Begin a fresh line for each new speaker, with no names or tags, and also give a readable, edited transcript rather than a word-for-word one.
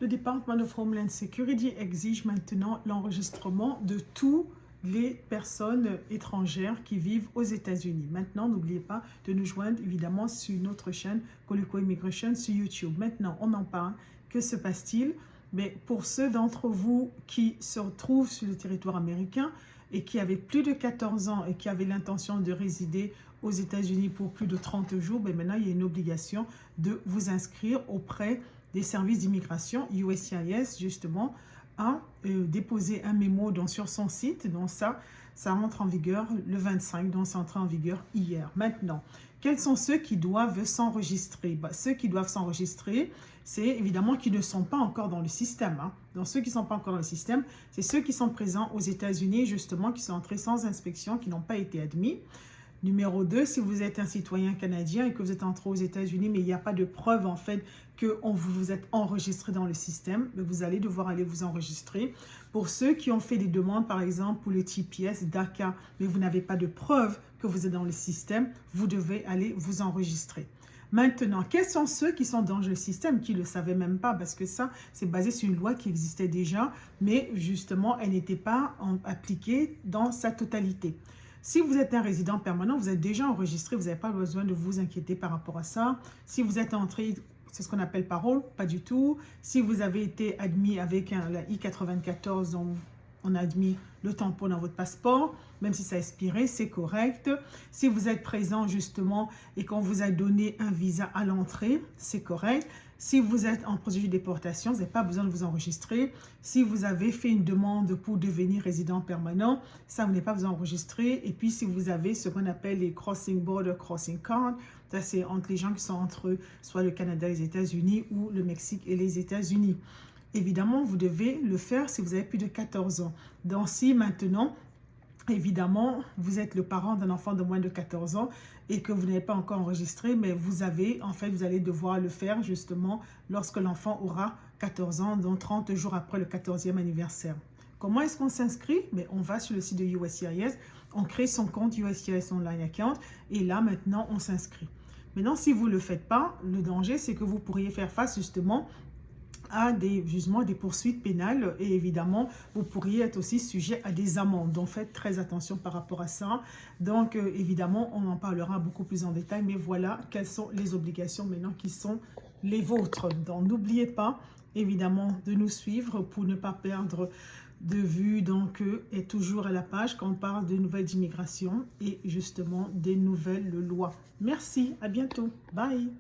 Le Department of Homeland Security exige maintenant l'enregistrement de toutes les personnes étrangères qui vivent aux États-Unis. Maintenant, n'oubliez pas de nous joindre évidemment sur notre chaîne Coleco Immigration sur YouTube. Maintenant, on en parle. Que se passe-t-il? Mais pour ceux d'entre vous qui se retrouvent sur le territoire américain et qui avaient plus de 14 ans et qui avaient l'intention de résider aux États-Unis pour plus de 30 jours, ben maintenant, il y a une obligation de vous inscrire auprès des services d'immigration, USCIS, justement, à déposer un mémo sur son site. Donc ça rentre en vigueur le 25, donc c'est entré en vigueur hier. Maintenant, quels sont ceux qui doivent s'enregistrer? Ceux qui doivent s'enregistrer, c'est évidemment qui ne sont pas encore dans le système. Donc ceux qui ne sont pas encore dans le système, c'est ceux qui sont présents aux États-Unis, justement, qui sont entrés sans inspection, qui n'ont pas été admis. Numéro 2, si vous êtes un citoyen canadien et que vous êtes entré aux États-Unis, mais il n'y a pas de preuve en fait que vous êtes enregistré dans le système, vous allez devoir aller vous enregistrer. Pour ceux qui ont fait des demandes, par exemple, pour le TPS, DACA, mais vous n'avez pas de preuve que vous êtes dans le système, vous devez aller vous enregistrer. Maintenant, quels sont ceux qui sont dans le système, qui ne le savaient même pas, parce que ça, c'est basé sur une loi qui existait déjà, mais justement, elle n'était pas appliquée dans sa totalité. Si vous êtes un résident permanent, vous êtes déjà enregistré, vous n'avez pas besoin de vous inquiéter par rapport à ça. Si vous êtes entré, c'est ce qu'on appelle parole, pas du tout. Si vous avez été admis avec la I-94, on a admis le tampon dans votre passeport, même si ça a expiré, c'est correct. Si vous êtes présent justement et qu'on vous a donné un visa à l'entrée, c'est correct. Si vous êtes en procédure de déportation, vous n'avez pas besoin de vous enregistrer. Si vous avez fait une demande pour devenir résident permanent, ça, vous n'avez pas besoin d'enregistrer. Et puis, si vous avez ce qu'on appelle les Crossing Border Crossing Card, ça, c'est entre les gens qui sont entre soit le Canada et les États-Unis ou le Mexique et les États-Unis. Évidemment, vous devez le faire si vous avez plus de 14 ans. Donc, si maintenant, évidemment, vous êtes le parent d'un enfant de moins de 14 ans et que vous n'avez pas encore enregistré, mais vous allez devoir le faire justement lorsque l'enfant aura 14 ans, donc 30 jours après le 14e anniversaire. Comment est-ce qu'on s'inscrit? On va sur le site de USCIS, on crée son compte USCIS Online Account et là, maintenant, on s'inscrit. Maintenant, si vous ne le faites pas, le danger, c'est que vous pourriez faire face justement à des jugements, des poursuites pénales et évidemment, vous pourriez être aussi sujet à des amendes. Donc, faites très attention par rapport à ça. Donc, évidemment, on en parlera beaucoup plus en détail, mais voilà quelles sont les obligations maintenant qui sont les vôtres. Donc, n'oubliez pas, évidemment, de nous suivre pour ne pas perdre de vue, donc, et toujours à la page quand on parle de nouvelles d'immigration et justement des nouvelles lois. Merci, à bientôt. Bye.